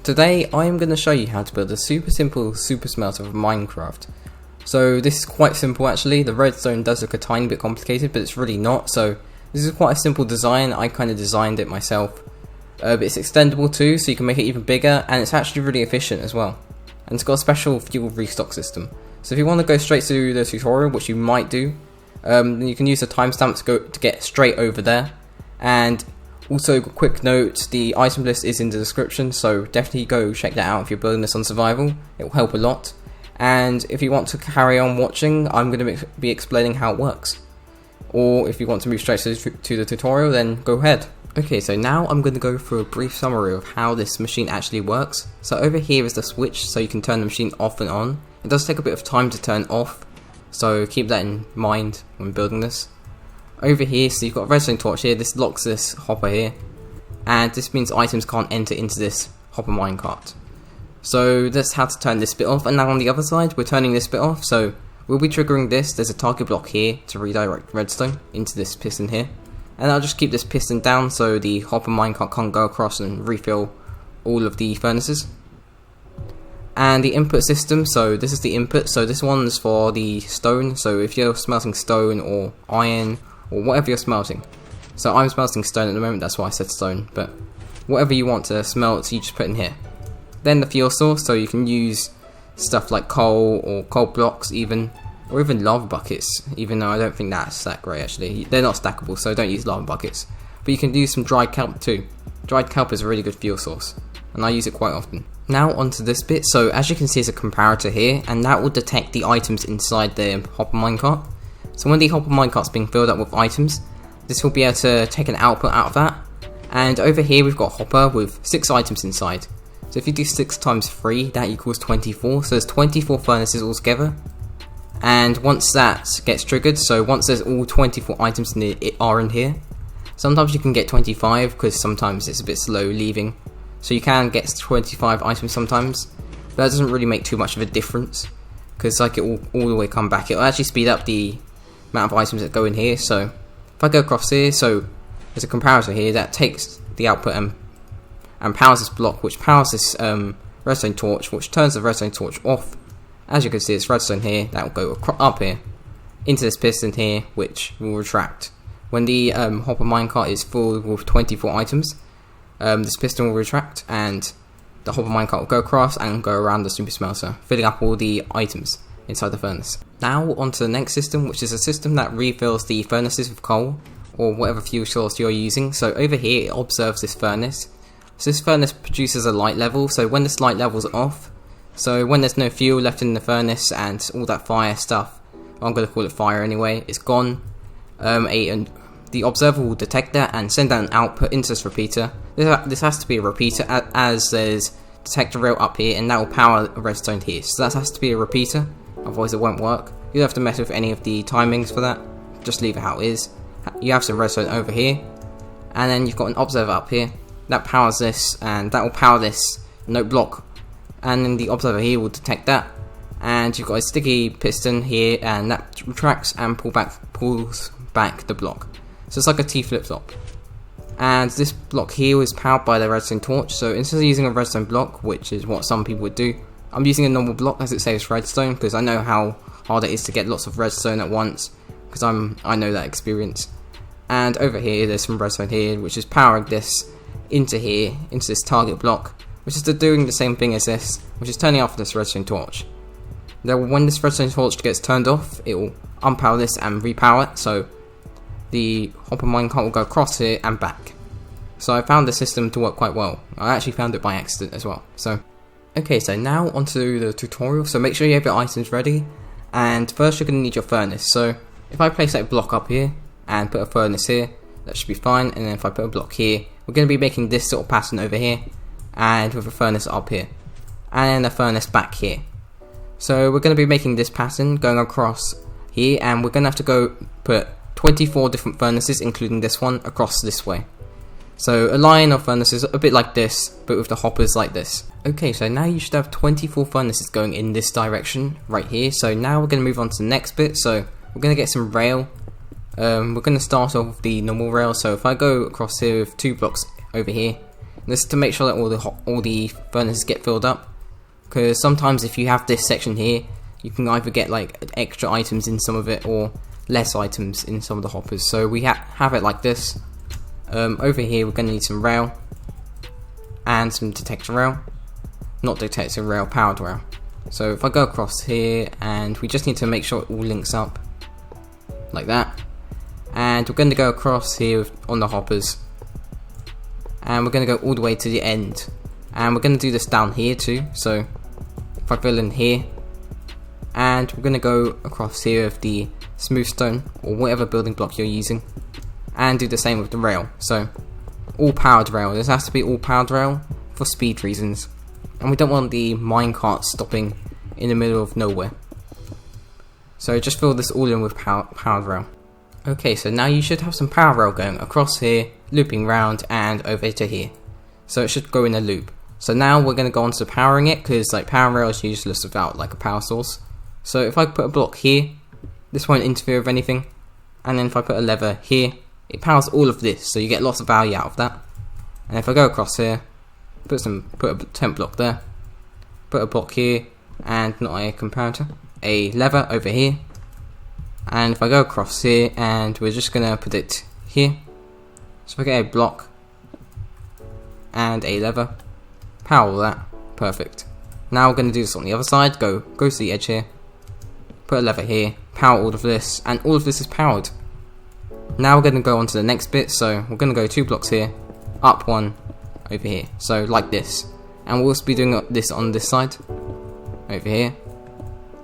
Today I am going to show you how to build a super simple super smelter of Minecraft. So this is quite simple actually. The redstone does look a tiny bit complicated, but it's really not. So this is quite a simple design. I kind of designed it myself. But it's extendable too, so you can make it even bigger, and it's actually really efficient as well. And it's got a special fuel restock system. So if you want to go straight to the tutorial, which you might do, then you can use the timestamp to get straight over there. And also, quick note, the item list is in the description, so definitely go check that out if you're building this on survival. It will help a lot. And if you want to carry on watching, I'm going to be explaining how it works. Or if you want to move straight to the tutorial, then go ahead. Okay, so now I'm going to go through a brief summary of how this machine actually works. So over here is the switch, so you can turn the machine off and on. It does take a bit of time to turn off, so keep that in mind when building this. Over here, so you've got a redstone torch here, this locks this hopper here, and this means items can't enter into this hopper minecart. So that's how to turn this bit off, and now on the other side, we're turning this bit off, so we'll be triggering this. There's a target block here to redirect redstone into this piston here, and I'll just keep this piston down so the hopper minecart can't go across and refill all of the furnaces. And the input system, so this is the input, so this one's for the stone, so if you're smelting stone or iron, or whatever you're smelting. So I'm smelting stone at the moment, that's why I said stone, but whatever you want to smelt, you just put in here. Then the fuel source, so you can use stuff like coal or coal blocks even, or even lava buckets, even though I don't think that's that great actually. They're not stackable, so don't use lava buckets. But you can use some dried kelp too. Dried kelp is a really good fuel source, and I use it quite often. Now onto this bit, so as you can see, there's a comparator here, and that will detect the items inside the hopper minecart. So when the hopper minecart's being filled up with items, this will be able to take an output out of that. And over here we've got a hopper with 6 items inside. So if you do 6 times 3, that equals 24. So there's 24 furnaces altogether. And once that gets triggered, so once there's all 24 items are in here, sometimes you can get 25 because sometimes it's a bit slow leaving. So you can get 25 items sometimes, but that doesn't really make too much of a difference because like it will all the way come back. It will actually speed up the amount of items that go in here. So if I go across here, so there's a comparator here that takes the output and powers this block, which powers this redstone torch, which turns the redstone torch off. As you can see, it's redstone here that will go up here into this piston here, which will retract. When the hopper minecart is full with 24 items, this piston will retract and the hopper minecart will go across and go around the super smelter, filling up all the items inside the furnace. Now onto the next system, which is a system that refills the furnaces with coal or whatever fuel source you're using. So over here it observes this furnace. So this furnace produces a light level, so when this light level's off, so when there's no fuel left in the furnace and all that fire stuff, I'm going to call it fire anyway, it's gone, the observer will detect that and send out an output into this repeater. This has to be a repeater as there's detector rail up here and that will power a redstone here, so that has to be a repeater. Otherwise it won't work. You don't have to mess with any of the timings for that, just leave it how it is. You have some redstone over here, and then you've got an observer up here that powers this, and that will power this note block, and then the observer here will detect that, and you've got a sticky piston here, and that retracts and pulls back the block. So it's like a T flip-flop. And this block here is powered by the redstone torch, so instead of using a redstone block, which is what some people would do, I'm using a normal block as it saves redstone because I know how hard it is to get lots of redstone at once because I know that experience. And over here there's some redstone here which is powering this into here, into this target block, which is doing the same thing as this, which is turning off this redstone torch. Then when this redstone torch gets turned off, it will unpower this and repower it, so the hopper minecart will go across here and back. So I found the system to work quite well. I actually found it by accident as well. So okay, so now onto the tutorial. So make sure you have your items ready, and first you're going to need your furnace. So if I place a block up here and put a furnace here, that should be fine. And then if I put a block here, we're going to be making this sort of pattern over here, and with a furnace up here, and a furnace back here. So we're going to be making this pattern going across here, and we're going to have to go put 24 different furnaces, including this one, across this way. So a line of furnaces, a bit like this, but with the hoppers like this. Okay, so now you should have 24 furnaces going in this direction, right here. So now we're going to move on to the next bit. So we're going to get some rail. We're going to start off with the normal rail. So if I go across here with 2 blocks over here, This is to make sure that all the furnaces get filled up, because sometimes if you have this section here, you can either get like extra items in some of it or less items in some of the hoppers. So we have it like this. Over here we're going to need some rail and some detector rail, not detector rail, powered rail. So if I go across here, and we just need to make sure it all links up like that, and we're going to go across here on the hoppers, and we're going to go all the way to the end, and we're going to do this down here too. So if I fill in here, and we're going to go across here with the smooth stone or whatever building block you're using, and do the same with the rail. So all powered rail. This has to be all powered rail for speed reasons, and we don't want the minecart stopping in the middle of nowhere. So just fill this all in with powered rail. Okay, so now you should have some power rail going across here, looping round and over to here. So it should go in a loop. So now we're going to go on to powering it, because like power rail is useless without like a power source. So if I put a block here, this won't interfere with anything, and then if I put a lever here, it powers all of this, so you get lots of value out of that. And if I go across here, put a temp block there, put a block here, and not a comparator, a lever over here, and if I go across here, and we're just gonna put it here. So if I get a block and a lever, power all that, perfect. Now we're gonna do this on the other side. Go to the edge here, put a lever here, power all of this, and all of this is powered. Now we're going to go on to the next bit, so we're going to go 2 blocks here, up 1 over here, so like this. And we'll also be doing this on this side, over here,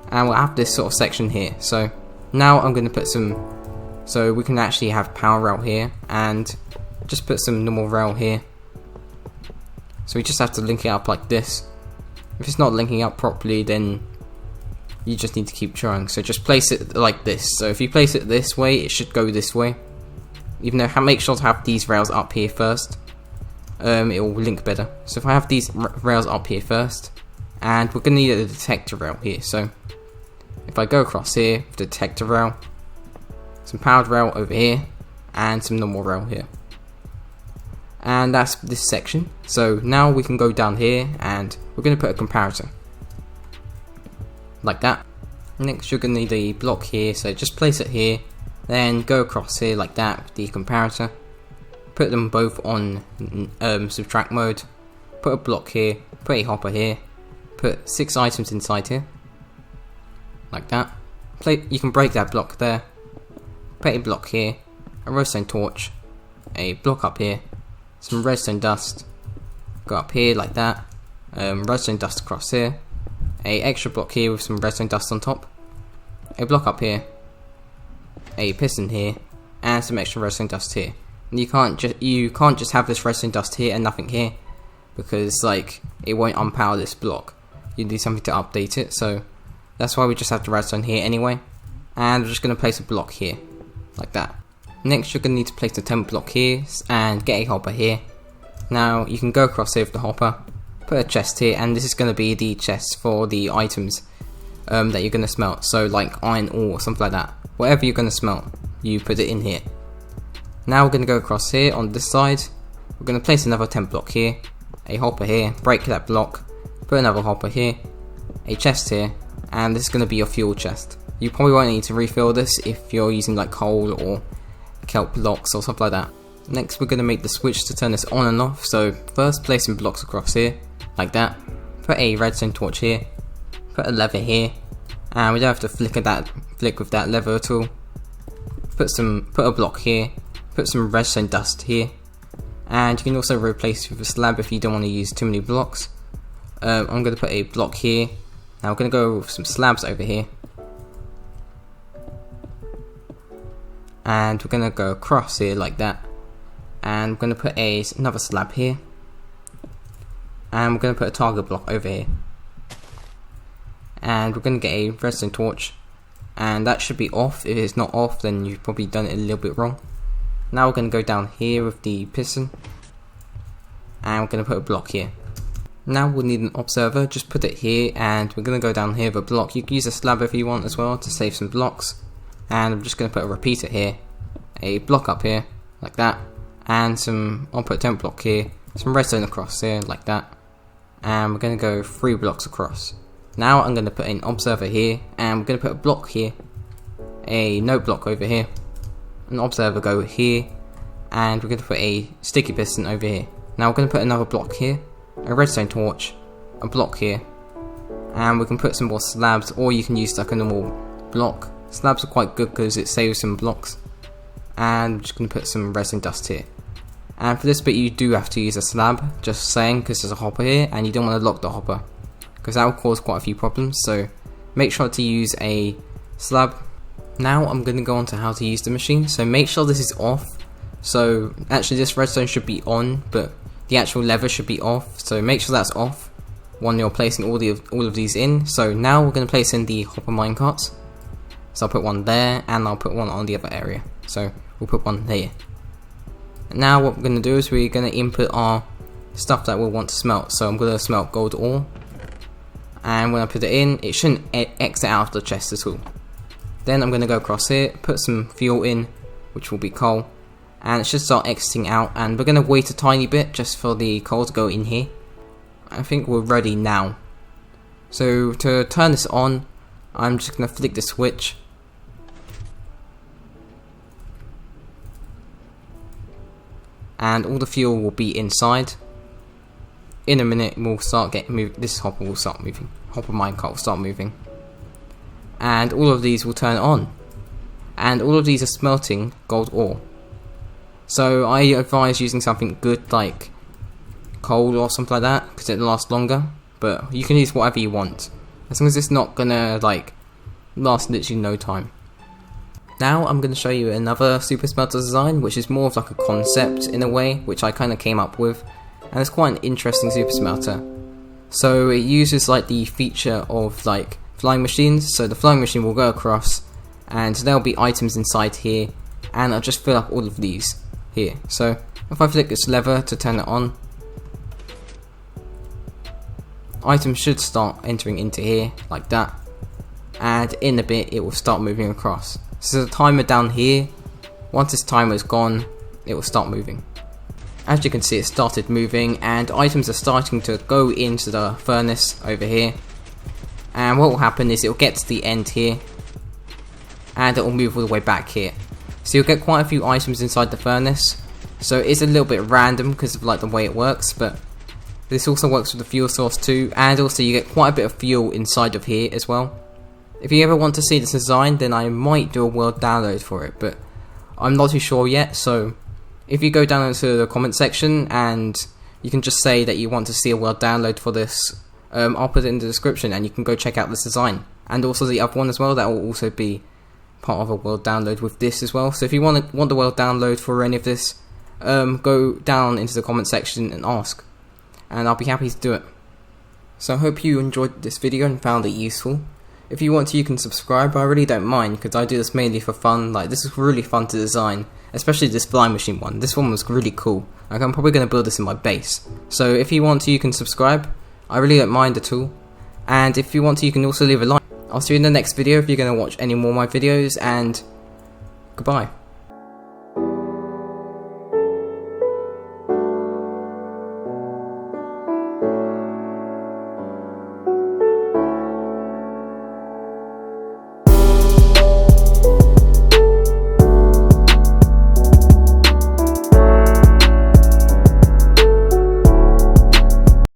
and we'll have this sort of section here. So now I'm going to put some, so we can actually have power rail here, and just put some normal rail here. So we just have to link it up like this. If it's not linking up properly, then you just need to keep trying. So just place it like this. So if you place it this way, it should go this way. Even though, make sure to have these rails up here first. It will link better. So if I have these rails up here first, and we're going to need a detector rail here. So if I go across here with the detector rail, some powered rail over here, and some normal rail here. And that's this section. So now we can go down here, and we're going to put a comparator. Like that. Next you're going to need a block here, so just place it here, then go across here like that with the comparator, put them both on subtract mode, put a block here, put a hopper here, put 6 items inside here, like that. You can break that block there, put a block here, a redstone torch, a block up here, some redstone dust, go up here like that, redstone dust across here, a extra block here with some redstone dust on top, a block up here, a piston here, and some extra redstone dust here. And you can't just have this redstone dust here and nothing here, because like it won't unpower this block. You need something to update it, so that's why we just have the redstone here anyway. And we're just going to place a block here, like that. Next you're going to need to place a temp block here and get a hopper here. Now you can go across here with the hopper, put a chest here, and this is going to be the chest for the items that you're going to smelt. So like iron ore or something like that. Whatever you're going to smelt, you put it in here. Now we're going to go across here on this side. We're going to place another temp block here, a hopper here, break that block, put another hopper here, a chest here, and this is going to be your fuel chest. You probably won't need to refill this if you're using like coal or kelp blocks or something like that. Next we're going to make the switch to turn this on and off. So first place some blocks across here, like that. Put a redstone torch here, put a lever here, and we don't have to flick with that lever at all. Put a block here, put some redstone dust here, and you can also replace with a slab if you don't want to use too many blocks. I'm going to put a block here. Now we're going to go with some slabs over here, and we're going to go across here like that, and we're going to put another slab here, and we're going to put a target block over here, and we're going to get a redstone torch, and that should be off. If it's not off, then you've probably done it a little bit wrong. Now we're going to go down here with the piston, and we're going to put a block here. Now we'll need an observer, just put it here, and we're going to go down here with a block. You can use a slab if you want as well to save some blocks, and I'm just going to put a repeater here, a block up here, like that, and I'll put a temp block here, some redstone across here like that, and we're going to go 3 blocks across. Now I'm going to put an observer here, and we're going to put a block here, a note block over here, an observer go here, and we're going to put a sticky piston over here. Now we're going to put another block here, a redstone torch, a block here, and we can put some more slabs, or you can use like a normal block. Slabs are quite good because it saves some blocks. And I'm just going to put some redstone dust here. And for this bit you do have to use a slab, just saying, because there's a hopper here and you don't want to lock the hopper, because that will cause quite a few problems, so make sure to use a slab. Now I'm going to go on to how to use the machine, so make sure this is off. So actually this redstone should be on, but the actual lever should be off, so make sure that's off when you're placing all of these in. So now we're going to place in the hopper minecarts. So I'll put one there, and I'll put one on the other area. So we'll put one there. Now what we're going to do is we're going to input our stuff that we'll want to smelt. So I'm going to smelt gold ore, and when I put it in, it shouldn't exit out of the chest at all. Then I'm going to go across here, put some fuel in, which will be coal, and it should start exiting out, and we're going to wait a tiny bit just for the coal to go in here. I think we're ready now. So to turn this on, I'm just going to flick the switch, and all the fuel will be inside. In a minute we'll start getting moved. This hopper will start moving. Hopper minecart will start moving, and all of these will turn on, and all of these are smelting gold ore. So I advise using something good like coal or something like that, because it lasts longer, but you can use whatever you want as long as it's not gonna like last literally no time. Now I'm going to show you another super smelter design, which is more of like a concept in a way, which I kind of came up with, and it's quite an interesting super smelter. So it uses like the feature of like flying machines, so the flying machine will go across and there'll be items inside here, and I'll just fill up all of these here. So if I flick this lever to turn it on, items should start entering into here like that, and in a bit it will start moving across. So there's a timer down here. Once this timer is gone, it will start moving. As you can see, it started moving, and items are starting to go into the furnace over here. And what will happen is it will get to the end here, and it will move all the way back here. So you'll get quite a few items inside the furnace. So it's a little bit random because of like the way it works, but this also works with the fuel source too, and also you get quite a bit of fuel inside of here as well. If you ever want to see this design, then I might do a world download for it, but I'm not too sure yet. So if you go down into the comment section and you can just say that you want to see a world download for this, I'll put it in the description and you can go check out this design, and also the other one as well. That will also be part of a world download with this as well. So if you want the world download for any of this, go down into the comment section and ask, and I'll be happy to do it. So I hope you enjoyed this video and found it useful. If you want to, you can subscribe. I really don't mind, because I do this mainly for fun. Like, this is really fun to design, especially this flying machine one. This one was really cool. Like, I'm probably going to build this in my base. So if you want to, you can subscribe. I really don't mind at all. And if you want to, you can also leave a like. I'll see you in the next video if you're going to watch any more of my videos, and goodbye.